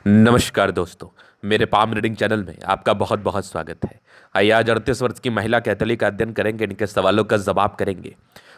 नमस्कार दोस्तों। मेरे पाम रीडिंग चैनल में आपका बहुत बहुत स्वागत है। आइए आज 38 वर्ष की महिला कैथोलिक का अध्ययन करेंगे, इनके सवालों का जवाब करेंगे।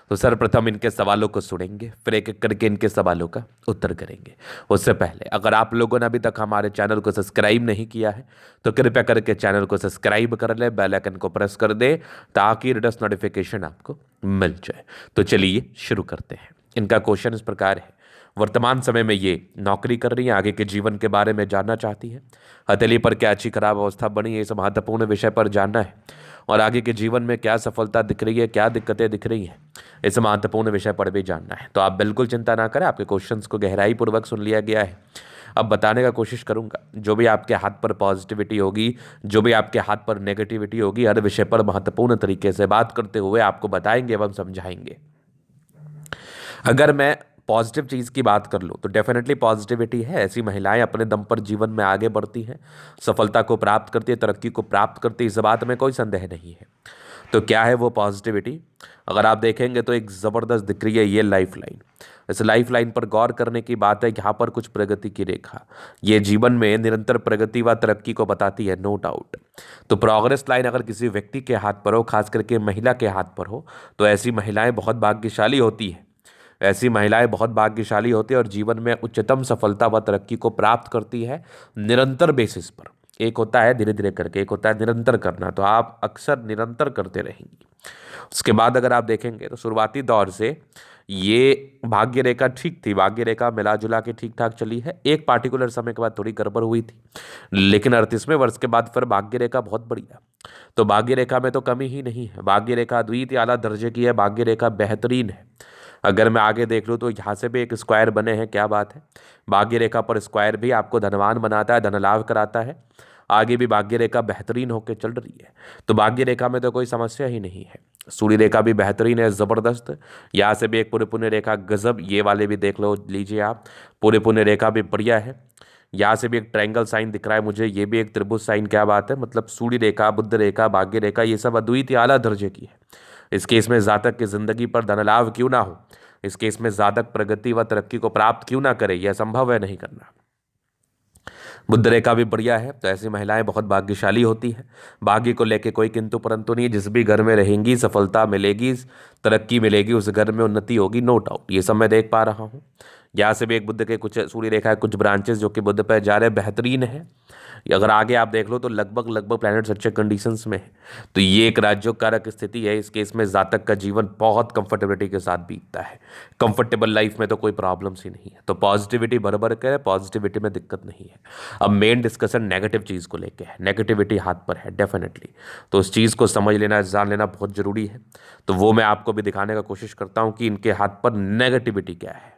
तो सर्वप्रथम इनके सवालों को सुनेंगे, फिर एक एक करके इनके सवालों का उत्तर करेंगे। उससे पहले अगर आप लोगों ने अभी तक हमारे चैनल को सब्सक्राइब नहीं किया है तो कृपया करके चैनल को सब्सक्राइब कर ले, बेल आइकन को प्रेस कर दे ताकि लेटेस्ट नोटिफिकेशन आपको मिल जाए। तो चलिए शुरू करते हैं। इनका क्वेश्चन इस प्रकार है। वर्तमान समय में ये नौकरी कर रही है, आगे के जीवन के बारे में जानना चाहती है। हथेली पर क्या अच्छी खराब अवस्था बनी है, इस महत्वपूर्ण विषय पर जानना है। और आगे के जीवन में क्या सफलता दिख रही है, क्या दिक्कतें दिख रही हैं, इस महत्वपूर्ण विषय पर भी जानना है। तो आप बिल्कुल चिंता ना करें, आपके क्वेश्चंस को गहराई पूर्वक सुन लिया गया है। अब बताने का कोशिश करूंगा, जो भी आपके हाथ पर पॉजिटिविटी होगी, जो भी आपके हाथ पर नेगेटिविटी होगी, हर विषय पर महत्वपूर्ण तरीके से बात करते हुए आपको बताएंगे एवं समझाएंगे। अगर मैं पॉजिटिव चीज़ की बात कर लूँ तो डेफिनेटली पॉजिटिविटी है। ऐसी महिलाएं अपने दम पर जीवन में आगे बढ़ती हैं, सफलता को प्राप्त करती है, तरक्की को प्राप्त करती है, इस बात में कोई संदेह नहीं है। तो क्या है वो पॉजिटिविटी? अगर आप देखेंगे तो एक ज़बरदस्त दिख रही है ये लाइफ लाइन। इस लाइफ लाइन पर गौर करने की बात है। यहाँ पर कुछ प्रगति की रेखा, ये जीवन में निरंतर प्रगति व तरक्की को बताती है, नो डाउट। तो प्रोग्रेस लाइन अगर किसी व्यक्ति के हाथ पर हो, खास करके महिला के हाथ पर हो, तो ऐसी महिलाएं बहुत भाग्यशाली होती हैं। ऐसी महिलाएं बहुत भाग्यशाली होती है और जीवन में उच्चतम सफलता व तरक्की को प्राप्त करती है निरंतर बेसिस पर। एक होता है धीरे धीरे करके, एक होता है निरंतर करना। तो आप अक्सर निरंतर करते रहेंगी। उसके बाद अगर आप देखेंगे तो शुरुआती दौर से ये भाग्य रेखा ठीक थी, भाग्य रेखा मिला जुला के ठीक ठाक चली है। एक पार्टिकुलर समय के बाद थोड़ी गड़बड़ हुई थी, लेकिन 38वें वर्ष के बाद फिर भाग्य रेखा बहुत बढ़िया। तो भाग्य रेखा में तो कमी ही नहीं है, भाग्य रेखा द्वितीय आला दर्जे की है, भाग्य रेखा बेहतरीन है। अगर मैं आगे देख लूँ तो यहाँ से भी एक स्क्वायर बने हैं, क्या बात है। भाग्य रेखा पर स्क्वायर भी आपको धनवान बनाता है, धन लाभ कराता है। आगे भी भाग्य रेखा बेहतरीन होकर चल रही है, तो भाग्य रेखा में तो कोई समस्या ही नहीं है। सूर्य रेखा भी बेहतरीन है, ज़बरदस्त। यहाँ से भी एक पूरे पुण्य रेखा गजब, ये वाले भी देख लो, लीजिए आप। पूरे पुण्य रेखा भी बढ़िया है। यहाँ से भी एक ट्रायंगल साइन दिख रहा है मुझे, ये भी एक त्रिभुज साइन, क्या बात है। मतलब सूर्य रेखा, बुध रेखा, भाग्य रेखा, ये सब अद्वितीय आला दर्जे की है। इस केस में जातक की जिंदगी पर धन लाभ क्यों ना हो, इस केस में जातक प्रगति व तरक्की को प्राप्त क्यों ना करे, यह संभव है नहीं करना। बुध रेखा भी बढ़िया है, तो ऐसी महिलाएं बहुत भाग्यशाली होती हैं। भाग्य को लेके कोई किंतु परंतु नहीं, जिस भी घर में रहेंगी सफलता मिलेगी, तरक्की मिलेगी, उस घर में उन्नति होगी, नो डाउट। ये सब मैं देख पा रहा हूँ। यहाँ से भी एक बुध के कुछ सूर्य रेखा, कुछ ब्रांचेस जो कि बुध पर जा रहे, बेहतरीन है। अगर आगे आप देख लो तो लगभग लगभग प्लैनेट्स अच्छे कंडीशंस में है। तो ये एक राज्योकारक स्थिति है। इस केस में जातक का जीवन बहुत कंफर्टेबिलिटी के साथ बीतता है। कंफर्टेबल लाइफ में तो कोई प्रॉब्लम्स ही नहीं है। तो पॉजिटिविटी भर के है, पॉजिटिविटी में दिक्कत नहीं है। अब मेन डिस्कशन नेगेटिव चीज़ को लेके है। नेगेटिविटी हाथ पर है डेफिनेटली, तो उस चीज़ को समझ लेना, जान लेना बहुत ज़रूरी है। तो वो मैं आपको भी दिखाने का कोशिश करता हूँ कि इनके हाथ पर नेगेटिविटी क्या है।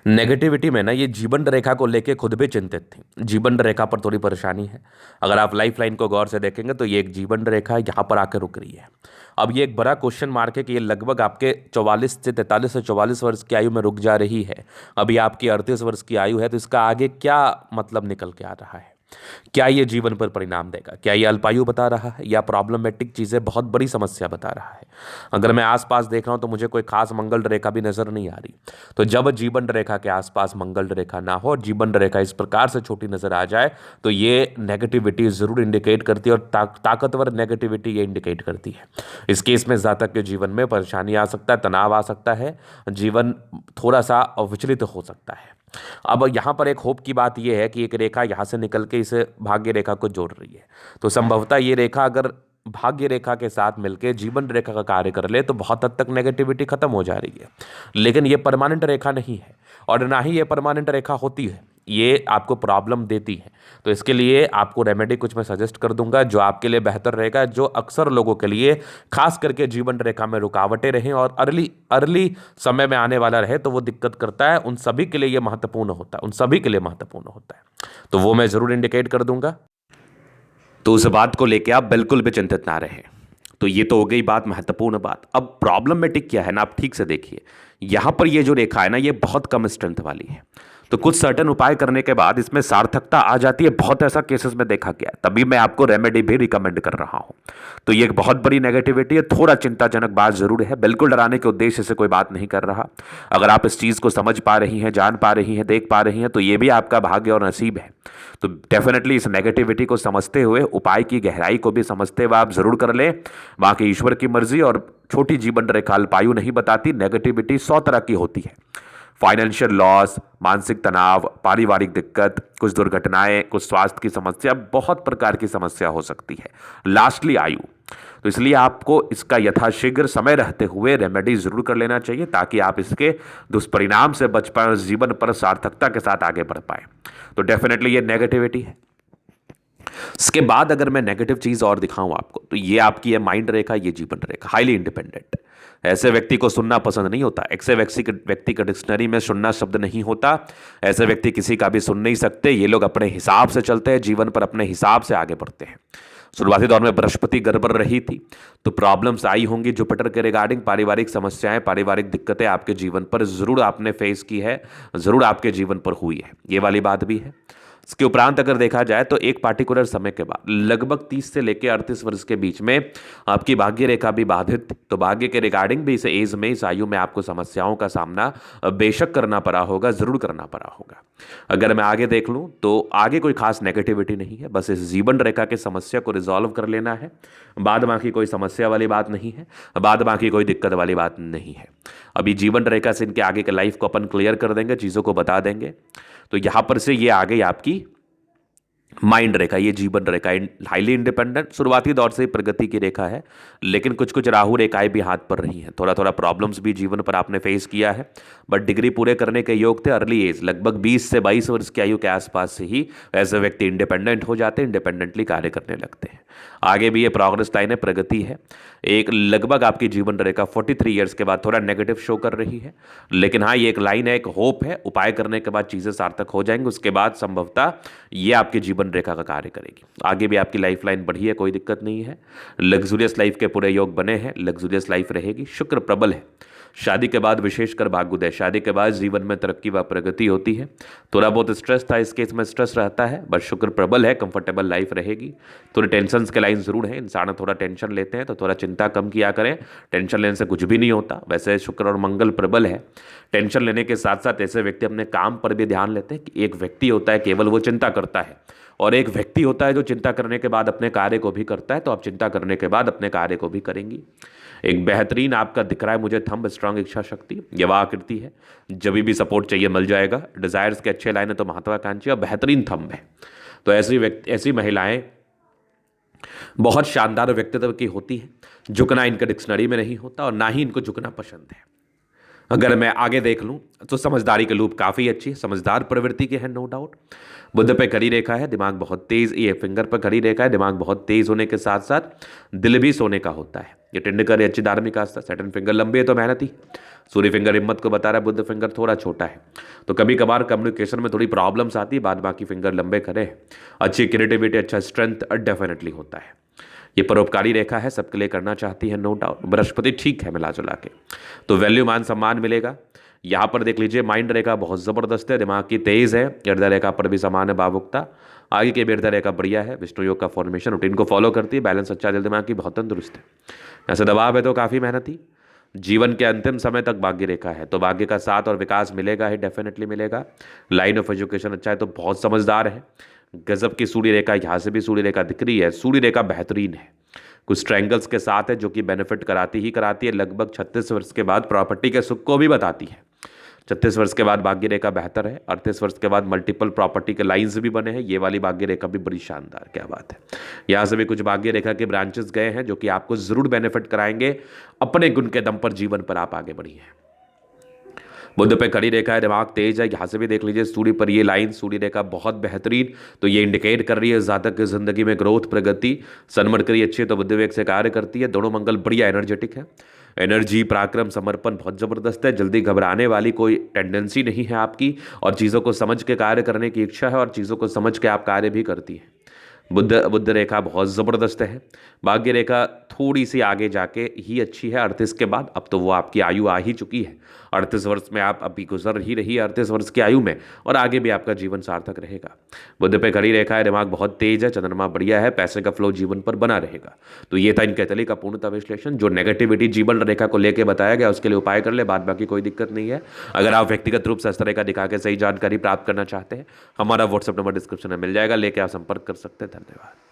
नेगेटिविटी में ना ये जीवन रेखा को लेके खुद भी चिंतित थी। जीवन रेखा पर थोड़ी परेशानी है। अगर आप लाइफ लाइन को गौर से देखेंगे तो ये एक जीवन रेखा यहाँ पर आकर रुक रही है। अब ये एक बड़ा क्वेश्चन मार्क है कि ये लगभग आपके 44 से 44 वर्ष की आयु में रुक जा रही है। अभी आपकी 38 वर्ष की आयु है, तो इसका आगे क्या मतलब निकल के आ रहा है? क्या ये जीवन पर परिणाम देगा? क्या ये अल्पायु बता रहा है या प्रॉब्लमेटिक चीज़ें, बहुत बड़ी समस्या बता रहा है? अगर मैं आसपास देख रहा हूं तो मुझे कोई खास मंगल रेखा भी नजर नहीं आ रही। तो जब जीवन रेखा के आसपास मंगल रेखा ना हो और जीवन रेखा इस प्रकार से छोटी नजर आ जाए तो ये नेगेटिविटी जरूर इंडिकेट करती है, और ताकतवर नेगेटिविटी ये इंडिकेट करती है। इस केस में जातक के जीवन में परेशानी आ सकता है, तनाव आ सकता है, जीवन थोड़ा सा विचलित हो सकता है। अब यहाँ पर एक होप की बात यह है कि एक रेखा यहाँ से निकल के इस भाग्य रेखा को जोड़ रही है। तो संभवतः ये रेखा अगर भाग्य रेखा के साथ मिलकर जीवन रेखा का कार्य कर ले तो बहुत हद तक नेगेटिविटी खत्म हो जा रही है। लेकिन ये परमानेंट रेखा नहीं है, और ना ही ये परमानेंट रेखा होती है, ये आपको प्रॉब्लम देती है। तो इसके लिए आपको रेमेडी कुछ मैं सजेस्ट कर दूंगा जो आपके लिए बेहतर रहेगा, जो अक्सर लोगों के लिए, खास करके जीवन रेखा में रुकावटें रहें और अर्ली अर्ली समय में आने वाला रहे तो वो दिक्कत करता है। उन सभी के लिए ये महत्वपूर्ण होता है, उन सभी के लिए महत्वपूर्ण होता है। तो वो मैं जरूर इंडिकेट कर दूंगा। तो उस बात को लेके आप बिल्कुल भी चिंतित ना रहें। तो ये तो हो गई बात, महत्वपूर्ण बात। अब प्रॉब्लमेटिक क्या है ना, आप ठीक से देखिए। यहां पर ये जो रेखा है ना, ये बहुत कम स्ट्रेंथ वाली है। तो कुछ सर्टेन उपाय करने के बाद इसमें सार्थकता आ जाती है, बहुत ऐसा केसेस में देखा गया है, तभी मैं आपको रेमेडी भी रिकमेंड कर रहा हूं। तो ये एक बहुत बड़ी नेगेटिविटी है, थोड़ा चिंताजनक बात जरूर है, बिल्कुल डराने के उद्देश्य से कोई बात नहीं कर रहा। अगर आप इस चीज को समझ पा रही हैं, जान पा रही हैं, देख पा रही हैं, तो ये भी आपका भाग्य और नसीब है। तो डेफिनेटली इस नेगेटिविटी को समझते हुए, उपाय की गहराई को भी समझते हुए आप जरूर कर लें। बाकी ईश्वर की मर्जी और छोटी जीवन रेखा अल्पायु नहीं बताती। नेगेटिविटी 100 तरह की होती है, फाइनेंशियल लॉस, मानसिक तनाव, पारिवारिक दिक्कत, कुछ दुर्घटनाएं, कुछ स्वास्थ्य की समस्या, बहुत प्रकार की समस्या हो सकती है, लास्टली आयु। तो इसलिए आपको इसका यथाशीघ्र समय रहते हुए रेमेडी जरूर कर लेना चाहिए, ताकि आप इसके दुष्परिणाम से बच पाए और जीवन पर सार्थकता के साथ आगे बढ़ पाए। तो डेफिनेटली ये नेगेटिविटी है। इसके बाद अगर मैं नेगेटिव चीज और दिखाऊं आपको, तो ये आपकी है माइंड रेखा, ये जीवन रेखा, हाईली इंडिपेंडेंट। ऐसे व्यक्ति को सुनना पसंद नहीं होता, ऐसे व्यक्ति का डिक्शनरी में सुनना शब्द नहीं होता। ऐसे व्यक्ति किसी का भी सुन नहीं सकते। ये लोग अपने हिसाब से चलते हैं, जीवन पर अपने हिसाब से आगे बढ़ते हैं। शुरुआती दौर में बृहस्पति गड़बड़ रही थी, तो प्रॉब्लम्स आई होंगी जुपिटर के रिगार्डिंग। पारिवारिक समस्याएं, पारिवारिक दिक्कतें आपके जीवन पर जरूर आपने फेस की है, जरूर आपके जीवन पर हुई है, ये वाली बात भी है। इसके उपरांत अगर देखा जाए तो एक पार्टिकुलर समय के बाद लगभग 30 से लेकर 38 वर्ष के बीच में आपकी भाग्य रेखा भी बाधित थी। तो भाग्य के रिगार्डिंग भी इस एज में, इस आयु में आपको समस्याओं का सामना बेशक करना पड़ा होगा, जरूर करना पड़ा होगा। अगर मैं आगे देख लूं तो आगे कोई खास नेगेटिविटी नहीं है, बस इस जीवन रेखा के समस्या को रिजॉल्व कर लेना है। बाद बाकी कोई समस्या वाली बात नहीं है, बाद बाकी कोई दिक्कत वाली बात नहीं है। अभी जीवन रेखा से इनके आगे के लाइफ को अपन क्लियर कर देंगे, चीज़ों को बता देंगे। तो यहां पर से ये आ गई आपकी माइंड रेखा, ये जीवन रेखा, हाईली इंडिपेंडेंट, शुरुआती दौर से ही प्रगति की रेखा है। लेकिन कुछ कुछ राहु रेखाएं भी हाथ पर रही हैं, थोड़ा थोड़ा प्रॉब्लम्स भी जीवन पर आपने फेस किया है। बट डिग्री पूरे करने के योग थे, अर्ली एज, लगभग 20 से 22 वर्ष की आयु के आसपास से ही ऐसे व्यक्ति इंडिपेंडेंट हो जाते हैं, इंडिपेंडेंटली कार्य करने लगते हैं। आगे भी ये प्रोग्रेस लाइन है, प्रगति है। एक लगभग आपकी जीवन रेखा 43 ईयर्स के बाद थोड़ा नेगेटिव शो कर रही है, लेकिन हाँ ये एक लाइन है, एक होप है। उपाय करने के बाद चीज़ें सार्थक हो जाएंगी, उसके बाद संभवतः ये आपके जीवन रेखा का कार्य करेगी। आगे भी आपकी लाइफ लाइन बढ़ी है, कोई दिक्कत नहीं है। लग्जूरियस लाइफ के पूरे योग बने हैं, लग्जूरियस लाइफ रहेगी। शुक्र प्रबल है, शादी के बाद विशेषकर भाग्योदय, शादी के बाद जीवन में तरक्की व प्रगति होती है। थोड़ा बहुत स्ट्रेस था, इस केस में स्ट्रेस रहता है, बट शुक्र प्रबल है, कंफर्टेबल लाइफ रहेगी। थोड़े टेंशन के लाइन जरूर है, इंसान थोड़ा टेंशन लेते हैं, तो थोड़ा चिंता कम किया करें। टेंशन लेने से कुछ भी नहीं होता। वैसे शुक्र और मंगल प्रबल है, टेंशन लेने के साथ साथ ऐसे व्यक्ति अपने काम पर भी ध्यान लेते हैं कि एक व्यक्ति होता है केवल वो चिंता करता है, और एक व्यक्ति होता है जो चिंता करने के बाद अपने कार्य को भी करता है। तो आप चिंता करने के बाद अपने कार्य को भी करेंगी। एक बेहतरीन आपका दिख रहा है मुझे थंब, स्ट्रांग इच्छा शक्ति, यवा आकृति है, जब भी सपोर्ट चाहिए मिल जाएगा। डिजायर्स के अच्छे लाइन है तो महत्वाकांक्षी, और बेहतरीन थंब है। तो ऐसी महिलाएं बहुत शानदार व्यक्तित्व की होती हैं। झुकना इनका डिक्शनरी में नहीं होता, और ना ही इनको झुकना पसंद है। अगर मैं आगे देख लूं तो समझदारी के लूप काफ़ी अच्छी है, समझदार प्रवृत्ति के हैं, नो डाउट। बुध पे खड़ी रेखा है, दिमाग बहुत तेज, ये फिंगर पर खड़ी रेखा है, दिमाग बहुत तेज होने के साथ साथ दिल भी सोने का होता है। ये टिंडकर अच्छी धार्मिक आस्था, सैटर्न फिंगर लंबे है तो मेहनती, सूर्य फिंगर हिम्मत को बता रहा है, बुध फिंगर थोड़ा छोटा है। तो कभी कभार कम्युनिकेशन में थोड़ी प्रॉब्लम्स आती है, बाद बाकी फिंगर लंबे खड़े हैं। अच्छी क्रिएटिविटी, अच्छा स्ट्रेंथ डेफिनेटली होता है। ये परोपकारी रेखा है, सबके लिए करना चाहती है, नो डाउट। बृहस्पति ठीक है मिला जुला के, तो वैल्यू मान सम्मान मिलेगा। यहाँ पर देख लीजिए माइंड रेखा बहुत ज़बरदस्त है, दिमाग की तेज है। हृदय रेखा पर भी समान है भावुकता। आगे की हृदय रेखा बढ़िया है, विष्णु योग का फॉर्मेशन, रूटीन को फॉलो करती है, बैलेंस अच्छा, दिल दिमाग की बहुत तंदुरुस्त है। ऐसे दबाव है तो काफ़ी मेहनती। जीवन के अंतिम समय तक भाग्य रेखा है, तो भाग्य का साथ और विकास मिलेगा ही, डेफिनेटली मिलेगा। लाइन ऑफ एजुकेशन अच्छा है, तो बहुत समझदार है। गजब की सूर्य रेखा, यहाँ से भी सूर्य रेखा दिख रही है। सूर्य रेखा बेहतरीन है, कुछ ट्रायंगल्स के साथ है, जो कि बेनिफिट कराती ही कराती है। लगभग 36 वर्ष के बाद प्रॉपर्टी के सुख को भी बताती है। 36 वर्ष के बाद भाग्य रेखा बेहतर है। 38 वर्ष के बाद मल्टीपल प्रॉपर्टी के लाइंस भी बने हैं। ये वाली भाग्य रेखा भी बड़ी शानदार, क्या बात है। यहाँ से भी कुछ भाग्य रेखा के ब्रांचेस गए हैं, जो कि आपको जरूर बेनिफिट कराएंगे। अपने गुण के दम पर जीवन पर आप आगे बढ़िए। बुध पे खड़ी रेखा है, दिमाग तेज है। यहाँ से भी देख लीजिए सूर्य पर ये लाइन, सूर्य रेखा बहुत बेहतरीन। तो ये इंडिकेट कर रही है जातक की जिंदगी में ग्रोथ, प्रगति। सनमरकरी अच्छी है तो बुद्ध वेग से कार्य करती है। दोनों मंगल बढ़िया एनर्जेटिक है। एनर्जी, पराक्रम, समर्पण बहुत ज़बरदस्त है। जल्दी घबराने वाली कोई टेंडेंसी नहीं है आपकी, और चीज़ों को समझ के कार्य करने की इच्छा है, और चीज़ों को समझ के आप कार्य भी करती हैं। बुद्ध बुद्ध रेखा बहुत ज़बरदस्त है। भाग्य रेखा थोड़ी सी आगे जाके ही अच्छी है 38 के बाद। अब तो वो आपकी आयु आ ही चुकी है, 38 वर्ष में आप अभी गुजर ही रही है 38 वर्ष की आयु में, और आगे भी आपका जीवन सार्थक रहेगा। बुद्ध पे खड़ी रेखा है, दिमाग बहुत तेज है, चंद्रमा बढ़िया है, पैसे का फ्लो जीवन पर बना रहेगा। तो ये था इन कैथली का पूर्णतः विश्लेषण। जो नेगेटिविटी जीवन रेखा को लेकर बताया गया उसके लिए उपाय कर ले, बाद बाकी कोई दिक्कत नहीं है। अगर आप व्यक्तिगत रूप से इस तरह का दिखा के सही जानकारी प्राप्त करना चाहते हैं, हमारा व्हाट्सएप नंबर डिस्क्रिप्शन में मिल जाएगा, लेके आप संपर्क कर सकते हैं। धन्यवाद।